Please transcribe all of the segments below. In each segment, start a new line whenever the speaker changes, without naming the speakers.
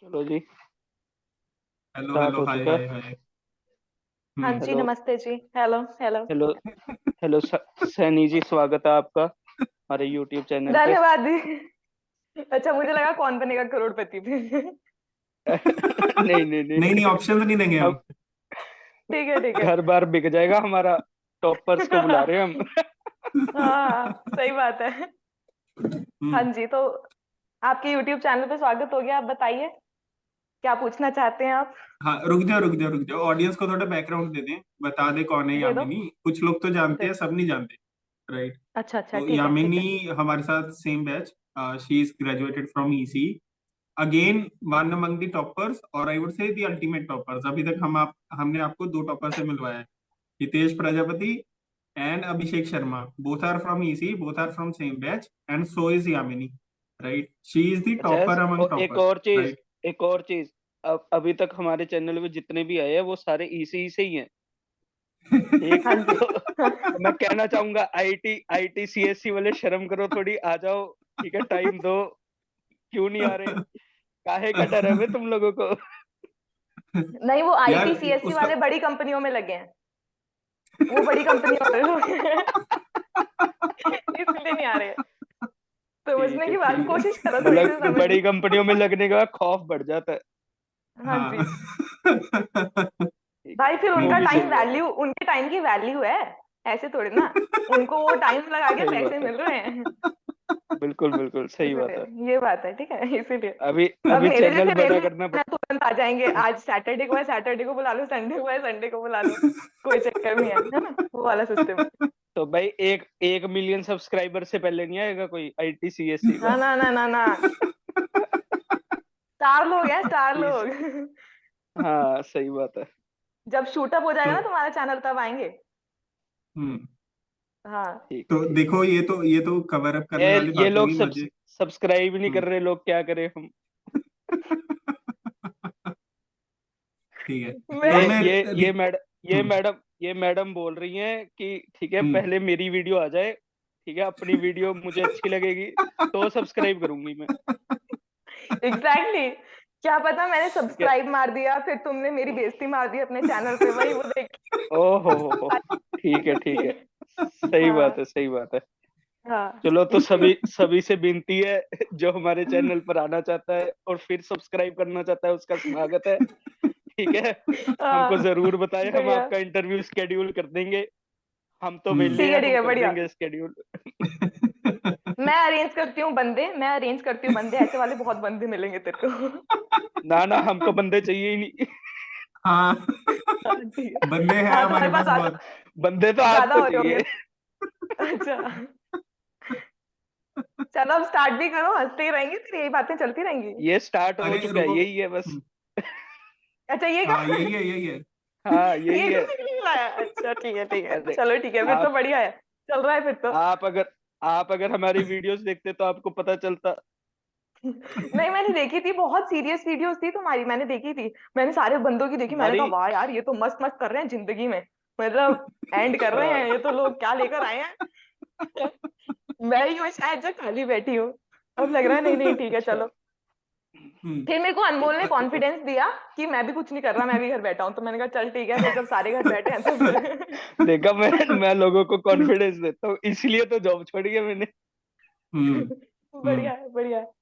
चलो जी।
Hello
start
hello
हो
हाय
चुका
हाय
है।
हाय।
हाँ
हम्म।
जी,
हेलो।
नमस्ते जी। Hello hello.
Hello. Hello Saini ji, स्वागत है आपका हमारे यूट्यूब चैनल पे।
धन्यवाद दी। अच्छा, मुझे लगा कौन बनेगा करोड़पति पे।
नहीं नहीं नहीं
नहीं नहीं,
नहीं।
ऑप्शंस नहीं देंगे
हम
हम।
ठीक है ठीक है।
घर बार बिक जाएगा हमारा। टॉपर्स को बुला रहे हैं हम।
हाँ, सही बात है। हाँ
हम्म।
जी, तो आपके YouTube चैनल पे स्वागत हो गया। आप बताइए, क्या पूछना चाहते हैं आप?
हाँ, रुक जाओ रुक जाओ रुक जाओ, ऑडियंस को थोड़ा बैकग्राउंड दे दें, बता दे कौन है
दे दो।
यामिनी। कुछ लोग तो जानते
दे।
हैं, सब नहीं जानते। राइट।
अच्छा अच्छा,
तो
ठीक है ठीक
यामिनी
है।
हमारे साथ same batch. She is graduated from EC. Again one among the toppers, और I would say the ultimate toppers. अभी तक हमने आपको दो टॉपर से मिलवाया है। Hitesh Prajapati and Abhishek Sharma, both are from EC, both are from same batch, and so is Yamini. Right, she is the
अच्छा।
टॉपर अमंग
एक
टॉपर्स।
और चीज।
राइट।
एक और चीज। अब अभी तक हमारे चैनल पे जितने भी आए हैं वो सारे इसी से ही हैं। ठीक।
हाँ जी।
तो मैं कहना चाहूंगा आईटी आईटी सीएससी वाले, शर्म करो थोड़ी, आ जाओ। ठीक है, टाइम दो। क्यों नहीं आ रहे? काहे का डर है बे तुम लोगों को?
नहीं, वो
यार
आईटी सीएससी
उसका
वाले बड़ी कंपनियों में लगे हैं। वो बड़ी कंपनियों वाले लोग हैं। इसलिए नहीं आ रहे। समझने
ठीक है
की बात
ठीक है।
कोशिश करो, थोड़ी सी
मतलब
समझने।
बड़ी कंपनियों में लगने का खौफ बढ़ जाता है।
हाँ
हाँ।
जी।
ठीक है।
भाई, फिर
वो
उनका
भी
टाइम
सही बात है।
वैल्यू, उनके टाइम की वैल्यू है। ऐसे थोड़ी ना। उनको वो टाइम लगा के
सही
पैसे
बात है।
मिल रहे हैं।
बिल्कुल बिल्कुल सही बात है।
इसीलिए ये बात है, ठीक है, इसीलिए।
अभी
अब
अभी
मेरे
चैनल
जैसे
बड़ा
लेडी
करना पड़।
है, तुरंत आ जाएंगे। आज सैटरडे को है, सैटरडे को बुला लो, संडे को है, संडे को बुला लो। कोई चक्कर नहीं है ना, वो वाला सिस्टम है।
तो भाई एक 1 मिलियन सब्सक्राइबर से पहले नहीं आएगा कोई आईटी सीएससी का।
ना ना ना ना ना। स्टार लोग हैं, स्टार
प्लीज।
लोग।
हाँ सही बात है।
जब शूटअप हो जाएगा
तो
ना तुम्हारा चैनल, तब आएंगे।
हम्म
हाँ।
ठीक है
तो
ठीक है।
देखो, ये तो कवर अप करने वाली
ये
बात
लोग
होगी मुझे।
सब्सक्राइब ही नहीं कर
हम्म।
रहे, लोग क्या करें हम?
ठीक है।
मैं।
तो मैं
ये
देख।
मैडम ये
हम्म।
मैडम ये मैडम बोल रही हैं कि ठीक है,
हम्म।
पहले मेरी वीडियो आ जाए। ठीक है, अपनी वीडियो मुझे अच्छी लगेगी तो सब्सक्राइब करूंगी मैं।
Exactly exactly। क्या पता मैंने
ठीक है।
सब्सक्राइब मार दिया, फिर तुमने मेरी बेइज्जती मार दी अपने चैनल पे, वही वो देख
ओहो हो। ठीक है
के।
ठीक है। सही बात है
हाँ
सही बात है।
हाँ।
चलो, तो सभी सभी से विनती है, जो हमारे चैनल पर आना चाहता है और फिर सब्सक्राइब करना चाहता है, उसका स्वागत है। ठीक है। हमको
हाँ,
जरूर बताएं, हम
बढ़िया।
आपका इंटरव्यू स्केड्यूल कर देंगे। हम तो
हम्म।
वेले हैं,
ठीक
हम
है,
कर
बढ़िया।
देंगे स्केड्यूल।
मैं अरेंज करती हूँ बंदे, मैं अरेंज करती हूँ बंदे, ऐसे वाले बहुत बंदे मिलेंगे तेरे को।
ना ना, हमको बंदे चाहिए ही नहीं।
हाँ,
हाँ ठीक
बंदे
है।
हैं
हाँ,
हमारे
तुम्हारे पास
पास बहुत।
बंदे तो
ज्यादा
आपको
हो रहे होंगे।
चाहिए।
अच्छा। चलो, अब स्टार्ट भी करो, हंसते ही रहेंगे, फिर यही बातें चलती रहेंगी।
ये स्टार्ट हो
अरे
चुका है,
रुको।
यही है बस।
अच्छा, ये
हाँ,
कहा।
यही है यही है।
हाँ
ये
यही है।
करने के लिए लाया? अच्छा, ठीक है ठीक है,
अरे
चलो ठीक है, फिर तो
आप
बढ़िया है। चल रहा है फिर तो।
आप अगर आप अगर हमारी वीडियोस देखते तो आपको पता चलता।
नहीं, मैंने देखी थी, बहुत सीरियस वीडियोस थी तुम्हारी, मैंने देखी थी। मैंने सारे बंदों की देखी, मैंने
हमारी।
कहा वाह यार, ये तो मस्त मस्त कर रहे हैं जिंदगी में। मतलब एंड कर रहे हैं
हाँ
ये तो, लोग क्या लेकर आए हैं। मैं ही हूँ शायद जो खाली बैठी हूँ। अब लग रहा है नहीं नहीं, ठीक है,
अच्छा।
चलो।
हम्म।
फिर मेरे को अनमोल ने
तो
कॉन्फिडेंस दिया कि मैं भी कुछ नहीं कर रहा, मैं भी घर बैठा हूँ, तो मैंने कहा चल ठीक है, फिर जब सारे घर बैठे हैं तो फिर।
देखा, मैं लोगों को कॉन्फिडेंस देता हूँ, इसलिए तो जॉब छोड़ी है मैंने।
हम्म।
बढ़िया
हम्म।
है, बढ़िया है।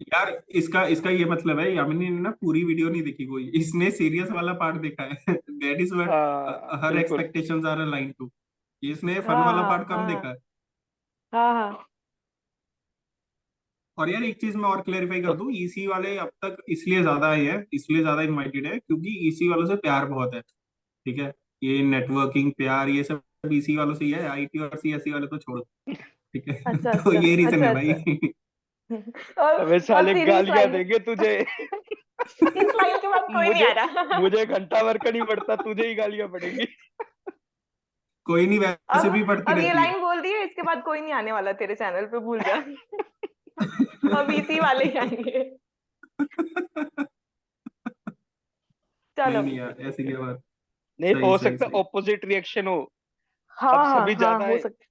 यार, इसका इसका ये मतलब है, यामिनी ने ना पूरी वीडियो नहीं देखी कोई, इसने सीरियस वाला पार्ट देखा है। दैट इज व्हाट
हाँ
हर
बिल्कुल।
Expectations are aligned too. इसने फन
हाँ
वाला
हाँ
पार्ट कम
हाँ
देखा है।
हाँ हाँ।
और यार, एक चीज मैं और क्लेरिफाई कर
तो
दूं, ईसी वाले अब तक इसलिए ज्यादा आए हैं, इसलिए ज्यादा इनवाइटेड है क्योंकि ईसी वालों से प्यार बहुत है। ठीक है। ये नेटवर्किंग प्यार ये सब ईसी वालों से ही है, आईटी और सीएससी वाले तो छोड़। ठीक है।
अच्छा
तो
अच्छा
ये रीजन
अच्छा
है
अच्छा।
भाई।
और
अबे
अब
साले
फिर इस
गालियां
लाइन,
देंगे तुझे।
इस लाइन के बाद कोई नहीं आ
मुझे
रहा।
मुझे घंटा भर का नहीं पड़ता, तुझे ही गालियां पड़ेंगी।
कोई नहीं, वैसे
अब
भी पड़ती
अब ये
रहती है।
लाइन बोल दी है, इसके बाद कोई नहीं आने वाला तेरे चैनल पे, भूल जा। अब इसी वाले ही आएंगे।
नहीं
चलो।
नहीं यार, ऐसी क्या बात।
नहीं,
सही
हो
सही
सकता
सही।
ऑपोजिट रिएक्शन हो।
हाँ
अब
हाँ
सभी
हाँ,
ज्यादा
हो
है।
सकता।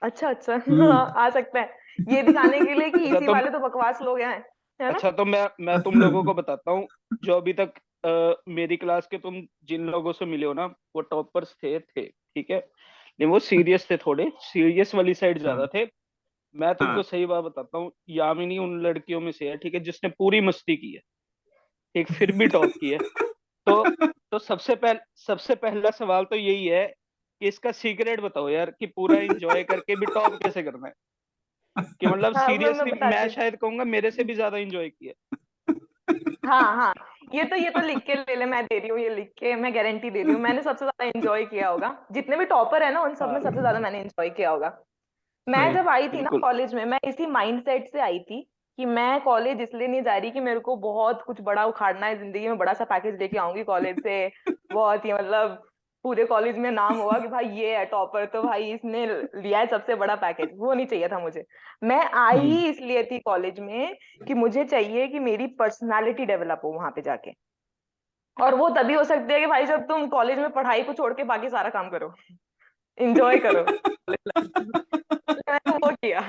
अच्छा अच्छा। हाँ,
हम्म।
आ सकता है। ये दिखाने के लिए कि
अच्छा
इसी
तुम
वाले तो बकवास लोग हैं, है ना?
अच्छा तो मैं तुम लोगों को बताता हूँ, जो अभी तक मेरी क्लास के तुम जिन लोगों से मिले हो ना, वो टॉपर्स थे, ठीक है। नहीं वो सीरियस थे, थोड़े सीरियस वाली साइड ज्यादा
हाँ
थे। मैं तुमको
हाँ
सही बात बताता हूँ, यामिनी उन लड़कियों में से है, ठीक है, जिसने पूरी मस्ती की है, ठीक, फिर भी टॉप की है। तो तो सबसे पहला सवाल तो यही है कि इसका सीक्रेट बताओ यार, कि पूरा एंजॉय करके भी टॉप कैसे करना है। कि मतलब
हाँ, मैं
सीरियसली
बताती
मैं
हूँ।
शायद कहूंगा मेरे से भी ज्यादा एंजॉय किया
हाँ हाँ, ये तो लिख के ले ले, मैं दे रही हूँ, ये लिख के मैं गारंटी दे रही हूँ, मैंने सबसे ज्यादा एंजॉय किया होगा। जितने भी टॉपर है ना, उन सब में सबसे ज्यादा
हाँ
मैंने एंजॉय किया होगा। मैं
सही।
जब आई थी ना
बिल्कुल।
कॉलेज में, मैं इसी माइंडसेट से आई थी कि मैं कॉलेज इसलिए नहीं जा रही कि मेरे को बहुत कुछ बड़ा उखाड़ना है जिंदगी में, बड़ा सा पैकेज लेके आऊंगी कॉलेज से, बहुत ही मतलब पूरे कॉलेज में नाम होगा कि भाई ये है टॉपर, तो भाई इसने लिया है सबसे बड़ा पैकेज। वो नहीं चाहिए था मुझे। मैं आई
हम्म।
ही इसलिए थी कॉलेज में कि मुझे चाहिए कि मेरी पर्सनालिटी डेवलप हो वहां पे जाके। और वो तभी हो सकती है कि भाई जब तुम कॉलेज में पढ़ाई को छोड़ के बाकी सारा काम करो, एंजॉय करो। मैंने वो किया।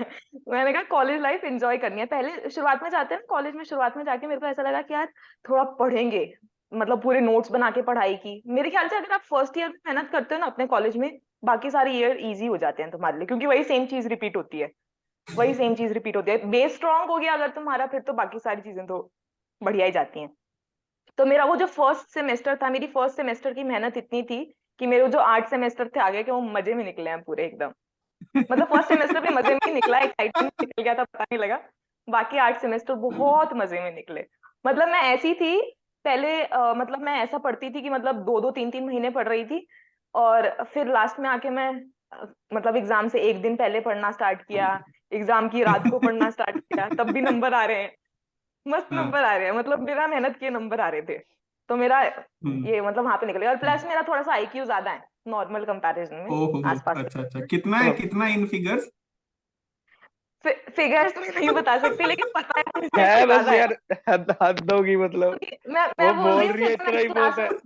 मैंने कहा कॉलेज लाइफ एंजॉय करनी है। पहले शुरुआत में जाते हैं ना कॉलेज में, शुरुआत में जाके मेरे को ऐसा लगा कि यार थोड़ा पढ़ेंगे, मतलब पूरे नोट्स बना के पढ़ाई की। मेरे ख्याल से अगर आप फर्स्ट ईयर में मेहनत करते हो ना अपने कॉलेज में, बाकी सारे ईयर इजी हो जाते हैं तुम्हारे लिए, क्योंकि वही सेम चीज रिपीट होती है। वही सेम चीज रिपीट होती है, बेस स्ट्रांग हो गया अगर तुम्हारा, फिर तो बाकी सारी चीजें तो बढ़िया ही जाती हैं। तो मेरा वो जो फर्स्ट सेमेस्टर था, मेरी फर्स्ट सेमेस्टर की मेहनत इतनी थी कि मेरे जो 8 सेमेस्टर थे आगे के, वो मजे में निकले हैं पूरे एकदम। मतलब फर्स्ट सेमेस्टर भी मजे में ही निकला, एक्साइटमेंट निकल गया था, पता नहीं लगा। बाकी 8 सेमेस्टर बहुत मजे में निकले। मतलब मैं ऐसी थी पहले, मतलब मैं ऐसा पढ़ती थी कि मतलब 2-2 3-3 महीने पढ़ रही थी, और फिर लास्ट में आके मैं मतलब एग्जाम से एक दिन पहले पढ़ना स्टार्ट किया, एग्जाम की रात को पढ़ना स्टार्ट किया, तब भी नंबर आ रहे हैं, मस्त
हाँ।
नंबर आ रहे हैं, मतलब बिना मेहनत किए नंबर आ रहे थे। तो मेरा
हम्म।
ये मतलब वहां पे निकल गया। और प्लस मेरा थोड़ा सा आईक्यू ज्यादा है नॉर्मल कंपैरिजन में,
ओहो।
आसपास
अच्छा
से।
अच्छा, कितना है,
तो
कितना इन फिगर्स?
फिगर्स में नहीं बता सकती, लेकिन पता है मुझे कि
है बस
ज्यादा है।
यार, हद होगी मतलब।
क्योंकि मैं
वो
बोल रही
बोल
हूँ
रही
कि
है
अगर
इतना
मैंने
ही बहुत
क्लास
है।
में,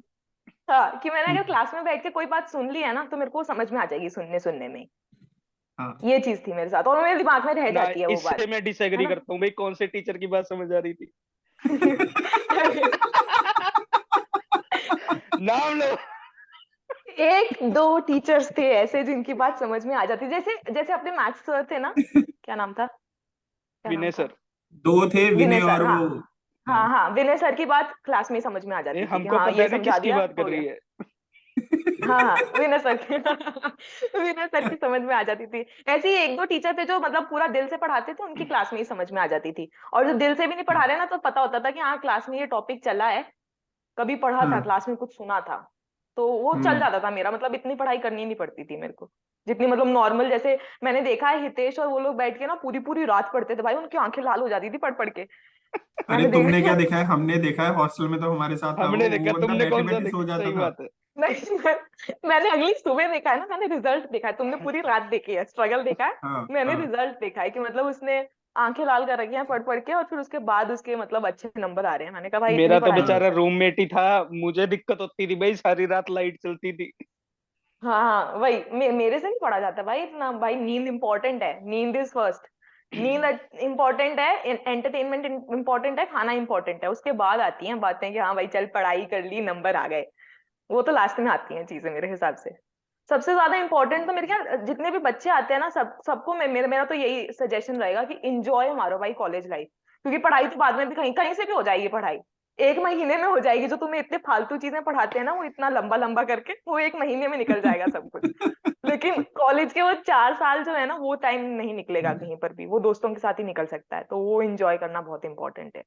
हाँ, कि मैंने अगर
हम्म।
क्लास में बैठ के कोई बात सुन ली है ना, तो मेरे को समझ में आ जाएगी सुनने सुनने में ही।
हाँ।
ये चीज थी मेरे साथ, और मेरे दिमाग में रह
ना,
जाती है वो बात,
इससे मैं
है
डिसएग्री
ना?
करता हूँ भाई, कौन से टीचर की बात समझ आ रही थी नाम लो।
एक दो टीचर्स थे ऐसे जिनकी बात समझ में आ जाती, जैसे जैसे अपने मैथ्स सर थे ना, क्या नाम था, क्या नाम
विनय
था?
सर।
दो थे,
विनय
विनय
सर,
और
हाँ।
वो। हाँ।
हाँ हाँ, विनय सर की बात क्लास में ही समझ में आ
ये
जाती थी कि
हमको
हाँ
पता
ये
है ना
समझा
किसकी
दिया,
बात कर
हो गया।
रही है।
हाँ हाँ, विनय सर की विनय सर की समझ में आ जाती थी। ऐसे ही एक दो टीचर थे जो मतलब पूरा दिल से पढ़ाते थे, उनकी क्लास में ही समझ में आ जाती थी। और जो दिल से भी नहीं पढ़ा
हाँ
रहे ना, तो पता होता था कि हाँ क्लास में ये टॉपिक चला है, कभी पढ़ा था
हाँ।
क्लास में, कुछ सुना था। तो वो चल
हम्म।
जाता था मेरा, मतलब इतनी पढ़ाई करनी नहीं पड़ती थी मेरे को, जितनी मतलब नॉर्मल। जैसे मैंने देखा है हितेश और वो लोग बैठ के ना पूरी पूरी रात पढ़ते थे भाई, उनकी आंखें लाल हो जाती थी पढ़ पढ़ के।
अरे
मैंने
तुमने
देखा
क्या
है।
देखा है, हमने देखा है, हॉस्टल में तो हमारे साथ था
हमने
वो
देखा,
बंदा
तुमने
बैठे
कौन सा
बैठे सो
देखा,
जाता
सही
था।
बात है।
नहीं, मैंने अगली सुबह देखा है ना, मैंने रिजल्ट देखा है, तुमने पूरी रात देखी है, स्ट्रगल देखा है।
हाँ
मैंने
हाँ।
रिजल्ट देखा है कि मतलब उसने आंखें लाल कर रखी हैं पढ़ पढ़ के, और फिर उसके बाद उसके मतलब अच्छे नंबर आ रहे हैं। मैंने कहा भाई इतनी
मेरा तो
पढ़ाई नहीं
बेचारा
करनी।
रूममेट ही था, मुझे दिक्कत होती थी भाई, सारी रात लाइट चलती थी।
हाँ हाँ, वही मेरे से नहीं पढ़ा जाता भाई इतना। भाई नींद इंपॉर्टेंट है, नींद इज फर्स्ट। नींद इंपॉर्टेंट है, एंटरटेनमेंट इंपॉर्टेंट है, खाना इंपॉर्टेंट है, उसके बाद आती हैं बातें कि हाँ भाई चल पढ़ाई कर ली नंबर आ गए। वो तो लास्ट में आती हैं चीजें मेरे हिसाब से। सबसे ज्यादा इंपॉर्टेंट तो मेरे ख्याल जितने भी बच्चे आते हैं ना, सबको मेरा तो यही सजेशन रहेगा कि इंजॉय मारो भाई कॉलेज लाइफ। क्योंकि पढ़ाई तो बाद में भी कहीं कहीं से भी हो जाएगी पढ़ाई, 1 महीने में हो जाएगी। जो तुम्हें इतने फालतू चीजें पढ़ाते हैं ना, वो इतना लंबा लंबा करके वो 1 महीने में निकल जाएगा सब कुछ। लेकिन कॉलेज के वो 4 साल जो है ना, वो टाइम नहीं निकलेगा कहीं पर भी, वो दोस्तों के साथ ही निकल सकता है, तो वो इंजॉय करना बहुत इंपॉर्टेंट है।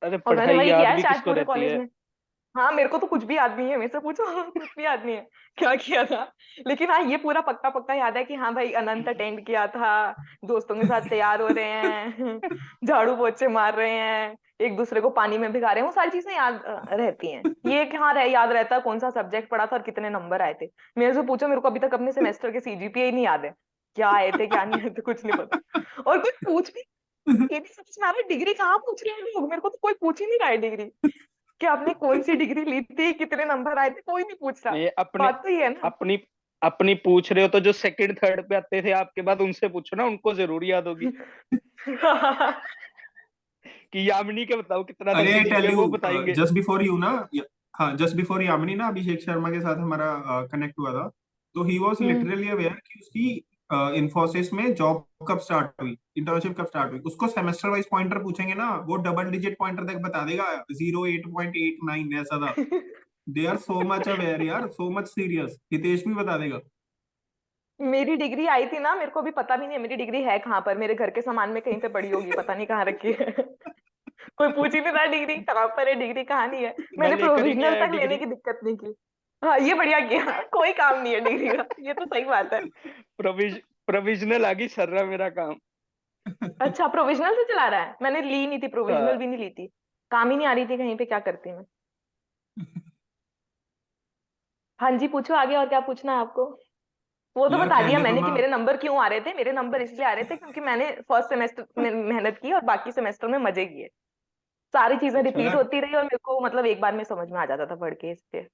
अरे
और मैंने
पढ़ाई
वही
याद
किया है
भी
शायद
किसको
पूरे
रहती
कॉलेज
है।
में। हाँ, मेरे को तो कुछ भी याद नहीं है, मेरे से पूछो कुछ भी याद नहीं है क्या किया था। लेकिन हाँ, ये पूरा पक्का पक्का याद है कि हाँ भाई अनंत अटेंड किया था, दोस्तों के साथ तैयार हो रहे हैं, झाड़ू पोछे मार रहे हैं, एक दूसरे को पानी में भिगा रहे हैं, वो सारी चीजें याद रहती हैं। ये कि हाँ याद रहता है कौन सा सब्जेक्ट पढ़ा था और कितने नंबर आए थे। मेरे से पूछो, मेरे को अभी तक अपने सेमेस्टर के सीजीपीए ही नहीं याद है, क्या आए थे क्या नहीं आए थे, कुछ नहीं पता। और कोई पूछ भी, ये भी समझ में आ रहा है, डिग्री कहाँ पूछ रहे हैं लोग, मेरे को तो कोई पूछ ही नहीं रहा है डिग्री कि आपने कौन सी डिग्री ली थी, कितने नंबर आए थे, कोई नहीं पूछ रहा।
ये अपने
बात तो ये है ना।
अपनी अपनी पूछ रहे हो तो जो सेकंड थर्ड पे आते थे आपके बाद, उनसे पूछो ना, उनको जरूर याद होगी। कि यामिनी के बताओ कितना
अरे आई
नजदीक
टेल
है,
यू,
वो बताएंगे।
जस्ट बिफोर यू ना, हाँ जस्ट बिफोर यामिनी ना, अभिषेक शर्मा के साथ हमारा कनेक्ट हुआ था, तो he was
hmm.
Literally aware कि उसकी इन्फोसिस में जॉब कब स्टार्ट हुई, इंटर्नशिप कब स्टार्ट हुई। उसको सेमेस्टर वाइज पॉइंटर पूछेंगे ना, वो डबल डिजिट पॉइंटर तक बता देगा, 08.89 ऐसा था। They are so much aware यार, सो मच सीरियस। हितेश भी बता देगा।
मेरी डिग्री आई थी ना, मेरे को भी पता भी नहीं है मेरी डिग्री है कहाँ पर, मेरे घर के सामान में कहीं पे पड़ी होगी, पता नहीं कहाँ रखी है। कोई पूछ ही नहीं रहा डिग्री कहाँ पर है, डिग्री कहाँ नहीं है।
मैं
मैंने
लेकर ही नहीं
प्रोविजनल
आया
तक लेने
डिग्री।
की दिक्कत नहीं की। हाँ ये बढ़िया किया। कोई काम नहीं है डिग्री का, ये तो सही बात है।
प्रोविजनल आ गई सर रहा मेरा काम।
अच्छा प्रोविजनल से चला रहा है, मैंने ली नहीं थी, प्रोविजनल
हाँ,
भी नहीं ली थी। काम ही नहीं आ रही थी कहीं पे, क्या करती मैं। हाँ जी पूछो आगे, और क्या पूछना है आपको। वो तो
यार
बता दिया
पहले तो
मैंने कि
ना,
मेरे नंबर क्यों आ रहे थे, मेरे नंबर इसलिए आ रहे थे क्योंकि मैंने फर्स्ट सेमेस्टर में मेहनत की और बाकी सेमेस्टर में मजे किए। सारी चीजें
अच्छा
रिपीट
यार
होती रही और मेरे को मतलब एक बार में समझ में आ जाता था पढ़ के, इसलिए।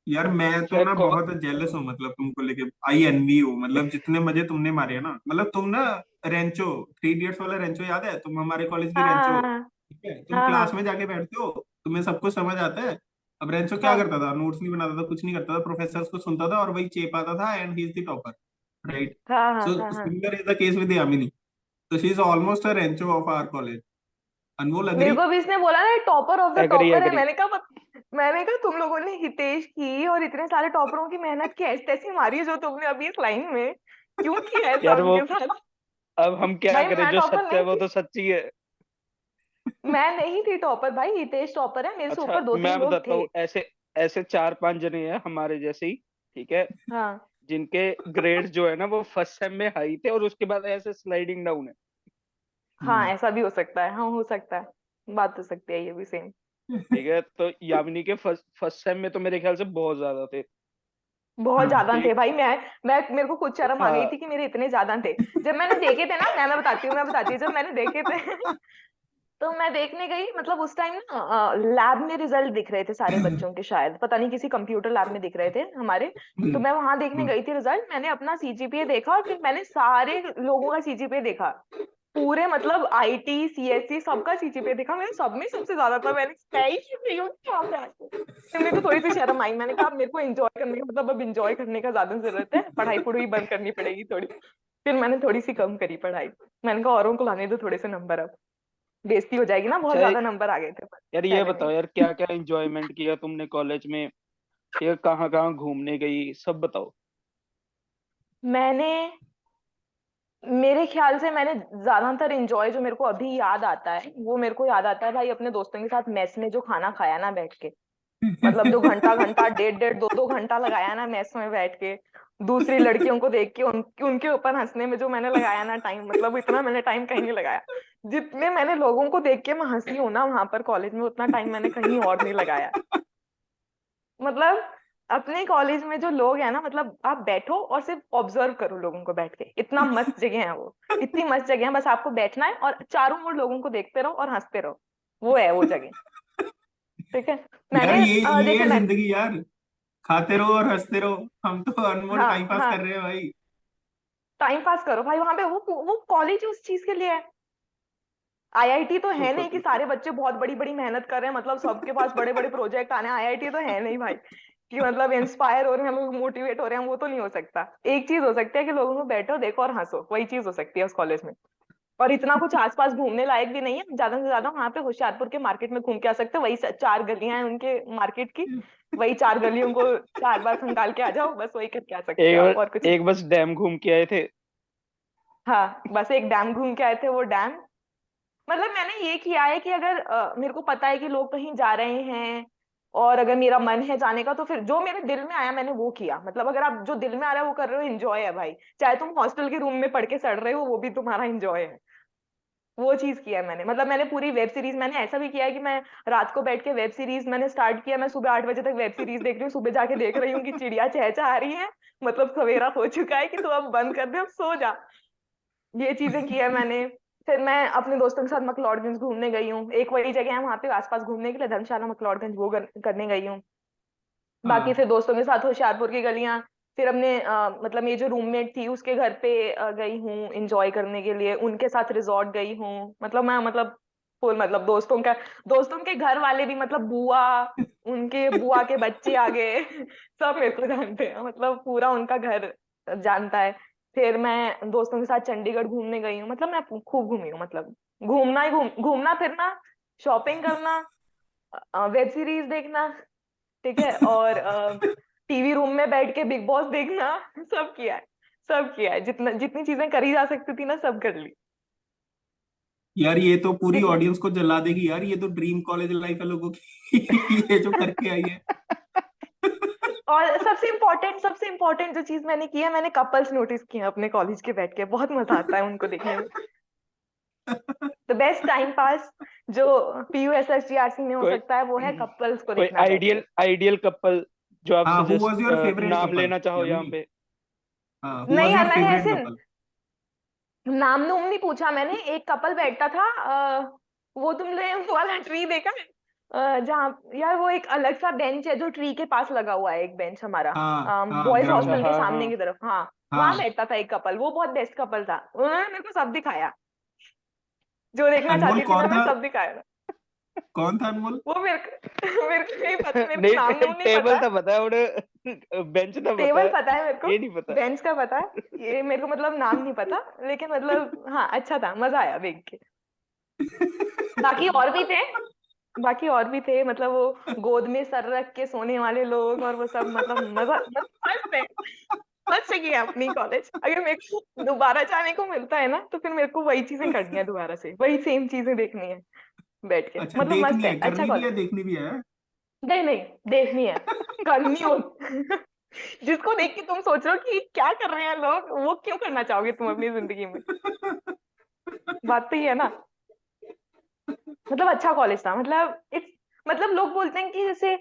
यार मैं तो
अच्छा
ना बहुत जेलस हूँ, मतलब तुमको लेके आई एनवी हूँ, मतलब जितने मजे तुमने मारे हैं ना, मतलब तुम ना रेंचो, 3 इडियट्स वाला रेंचो याद है, तुम हमारे कॉलेज की रेंचो,
हाँ
ठीक है, तुम
हाँ
क्लास
हाँ
में जाके बैठते हो, तुम्हें सब कुछ समझ आता है। अब रेंचो क्या
हाँ
करता था, नोट्स नहीं बनाता था, कुछ नहीं करता था, प्रोफेसर को सुनता था और वही चेप आता था, and he is the topper, right.
हाँ हाँ
सो
हाँ हाँ।
Similar is the case with Yamini. So she is almost a Rancho of our college. Anmol
मेरे
agree?
को भी इसने बोला ना topper of the
agri
topper है,
एग्री।
मैंने कहा तुम लोगों ने हितेश की और इतने सारे टॉपरों की मेहनत की ऐसी तैसी मारी है जो तुमने अभी इस लाइन में क्यों किया ऐसा
यार वो,
उनके साथ।
अब हम क्या
भाई
करें,
मैं
जो
टॉपर
सच है
नहीं
वो
थी,
तो सच्ची है।
मैं नहीं थी टॉपर भाई, हितेश टॉपर है, मेरे से
अच्छा
ऊपर दो तीन
मैं
लोग
बताता
थे।
हूँ, ऐसे ऐसे 4-5 जने हैं हमारे जैसे ही, ठीक है,
हाँ
जिनके ग्रेड्स जो है ना वो फर्स्ट सेम में हाई थे और उसके बाद ऐसे स्लाइडिंग डाउन है।
हाँ
हम्म।
ऐसा भी हो सकता है, हाँ हो सकता है, बात हो सकती है ये भी सेम।
ठीक है, तो यामिनी के फर्स्ट फर्स्ट सेम में तो मेरे ख्याल से बहुत ज्यादा थे।
बहुत ज्यादा थे
ठीक।
भाई, मैं मेरे को खुद शर्म आ गई
हाँ।
थी कि मेरे इतने ज्यादा थे। जब मैंने देखे थे ना, मैं बताती हूँ जब मैंने देखे थे। तो मैं देखने गई, मतलब उस टाइम ना लैब में रिजल्ट दिख रहे थे सारे बच्चों के, शायद पता नहीं किसी कंप्यूटर लैब में दिख रहे थे हमारे। तो मैं वहां देखने गई थी रिजल्ट, मैंने अपना सीजीपीए देखा और फिर मैंने सारे लोगों का सीजीपीए देखा। पूरे मतलब आईटी सीएससी सबका सीजीपीए देखा, मेरे सब में सबसे ज्यादा था। मैंने क्या ही चीज नहीं हूँ क्या पे आके। फिर मेरे को थोड़ी सी शर्म आई, मैंने कहा अब मेरे को एंजॉय करने का मतलब अब एंजॉय करने का ज्यादा जरूरत है, पढ़ाई पुढ़ाई बंद करनी पड़ेगी थोड़ी। फिर मैंने थोड़ी सी कम करी पढ़ाई। मैंने कहा औरों को लाने दो थोड़े से नंबर, अब बेइज्जती हो जाएगी ना, बहुत
अच्छा
ज्यादा नंबर आ गए थे
यार ये
पहले में
बताओ
ही।
यार, क्या क्या एंजॉयमेंट किया तुमने कॉलेज में, ठीक है, कहाँ कहाँ घूमने गई, सब बताओ।
मैंने मेरे ख्याल से मैंने ज्यादातर एंजॉय जो मेरे को अभी याद आता है, वो मेरे को याद आता है भाई अपने दोस्तों के साथ मेस में जो खाना खाया ना बैठ के। मतलब जो घंटा घंटा डेढ़ डेढ़ दो दो घंटा लगाया ना मेस में बैठ के, दूसरी लड़कियों को देख के उनके ऊपर हंसने में जो मैंने लगाया ना टाइम, मतलब इतना मैंने टाइम कहीं नहीं लगाया। जितने मैंने लोगों को देख के मैं हंसी हूं ना वहां पर कॉलेज में, उतना टाइम मैंने कहीं और नहीं लगाया। मतलब अपने कॉलेज में जो लोग हैं ना, मतलब आप बैठो और सिर्फ ऑब्जर्व करो लोगों को बैठ के, इतना मस्त जगह है वो। इतनी मस्त जगह है, बस आपको बैठना है और चारों ओर लोगों को देखते रहो और हंसते रहो, वो है वो जगह। ठीक है।
यार
मैंने
ये
जैसे
है
मैं,
जिंदगी यार, खाते रहो और हंसते रहो। हम तो अनमोल
हाँ
टाइम पास
हाँ
कर रहे हैं भाई।
टाइम पास करो भाई वहां पे, वो कॉलेज उस चीज के लिए है। आईआईटी तो है
बिल्कुल
नहीं कि
बिल्कुल।
सारे बच्चे बहुत बड़ी बड़ी मेहनत कर रहे हैं, मतलब सबके पास बड़े बड़े प्रोजेक्ट आने, आईआईटी तो है नहीं भाई कि मतलब इंस्पायर हो रहे हैं लोग, मोटिवेट हो रहे हैं, वो तो नहीं हो सकता। एक चीज हो सकती है कि लोगों को बैठो देखो और हंसो, वही चीज हो सकती है उस कॉलेज में। और इतना कुछ आसपास घूमने लायक भी नहीं है, ज्यादा से ज्यादा वहां पे होशियारपुर के मार्केट में घूम के आ सकते हो, वही 4 गलियां हैं उनके मार्केट की, वही 4 गलियों को 4 बार खंगाल के आ जाओ, बस वही करके आ सकते
एक
हो आप,
बार,
और कुछ नहीं।
एक बस डैम घूम के आए थे।
हाँ बस एक डैम घूम के आए थे, वो डैम। मतलब मैंने ये किया है कि अगर मेरे को पता है कि लोग कहीं जा रहे हैं और अगर मेरा मन है जाने का, तो फिर जो मेरे दिल में आया मैंने वो किया। मतलब अगर आप जो दिल में आ रहा है वो कर रहे हो, एंजॉय है भाई। चाहे तुम हॉस्टल के रूम में पढ़ के सड़ रहे हो, वो भी तुम्हारा एंजॉय है। वो चीज किया है मैंने, मतलब मैंने पूरी वेब सीरीज, मैंने ऐसा भी किया है कि मैं रात को बैठ के वेब सीरीज मैंने स्टार्ट किया, मैं सुबह 8 बजे तक वेब सीरीज देख रही हूँ, सुबह जाके देख रही हूँ कि चिड़िया चहचहा रही है, मतलब सवेरा हो चुका है कि तू अब बंद कर दे, अब सो जा। ये चीजें की है मैंने। फिर मैं अपने दोस्तों के साथ मक्लोडगंज घूमने गई हूँ, एक वही जगह है वहां पे आसपास घूमने के लिए, धर्मशाला मक्लोडगंज, वो करने गई हूँ। बाकी
हाँ
फिर दोस्तों के साथ होशियारपुर की गलियां, फिर अपने मतलब ये जो रूममेट थी उसके घर पे गई हूँ एंजॉय करने के लिए, उनके साथ रिजॉर्ट गई हूँ, मतलब मैं मतलब फुल मतलब दोस्तों के घर वाले भी, मतलब बुआ, उनके बुआ के बच्चे आ गए सब मेरे को जानते हैं, मतलब पूरा उनका घर जानता है। फिर मैं दोस्तों के साथ चंडीगढ़ घूमने गई हूँ, मतलब मैं खूब घूमी हूँ, मतलब घूमना फिरना, शॉपिंग करना, वेब सीरीज देखना, ठीक है, और टीवी रूम में बैठ के बिग बॉस देखना सब किया है, सब किया है, जितना जितनी चीजें करी जा सकती थी ना सब कर ली।
यार ये तो पूरी
जितने
ऑडियंस को जला देगी यार, ये तो ड्रीम कॉलेज लाइफ है लोगों की ये जो करके आई है।
और सबसे इम्पोर्टेंट जो चीज मैंने की है, मैंने कपल्स नोटिस किए हैं अपने कॉलेज के बैठ के, बहुत मजा आता है उनको देखने में। द बेस्ट टाइम पास जो PUSSGRC में हो
कोई
सकता है वो है कपल्स को
कोई
देखना बैठ के।
आइडियल आइडियल कपल जो आप
हाँ, who
suggest
was your favourite
नाम
कपल
लेना चाहो यहाँ
यामिनी?
पे?
हाँ, हु
नहीं
वाज
यार,
योर
मैंने
फेवरेट
ऐसे
कपल?
नाम नूम नहीं पूछा मैंने। एक कपल बैठता था, वो तुमने वो वाला ट्री देखा है? जहाँ यार वो एक अलग सा बेंच है जो ट्री के पास लगा हुआ है, एक बेंच हमारा
हाँ हाँ,
बॉयज
ग्राउंड
अच्छा,
हॉस्टल
में।
के
हाँ
सामने
हाँ।
की तरफ, हाँ। वहां
हाँ,
बैठता था एक कपल, वो बहुत बेस्ट कपल था, उन्होंने मेरे को सब दिखाया, जो देखना
अनमोल
चाहती थी ना
कौन
मैं
था?
सब दिखाया।
कौन था अनमोल?
वो मेरे को मेरे को नहीं पता, मेरे को
नहीं,
नाम नूम नहीं
टेबल
पता।
तो पता है उन्हें, बेंच तो पता
टेबल
है,
पता है मेरे को,
ये नहीं पता।
बेंच का पता है, ये मेरे को मतलब नाम नहीं पता, लेकिन मतलब हाँ अच्छा था, मजा आया देख के। बाकी और भी थे, मतलब वो गोद में सर रख के सोने वाले लोग और वो सब, मतलब मजा, मतलब मस्त है, मस्त किया अपनी कॉलेज। अगर मेरे को दोबारा जाने को मिलता है ना तो फिर मेरे को वही चीजें करनी है, दोबारा से वही सेम चीजें देखनी है बैठ के,
अच्छा,
मतलब मस्त
देखनी
है,
है,
अच्छा
करनी भी
कॉलेज।
है, देखनी भी है।
नहीं नहीं, देखनी है, करनी हो जिसको देख के तुम सोच रहे हो कि क्या कर रहे हैं लोग, वो क्यों करना चाहोगे तुम अपनी जिंदगी में? बात तो ये है ना। मतलब अच्छा कॉलेज था, मतलब इट्स, मतलब लोग बोलते हैं कि जैसे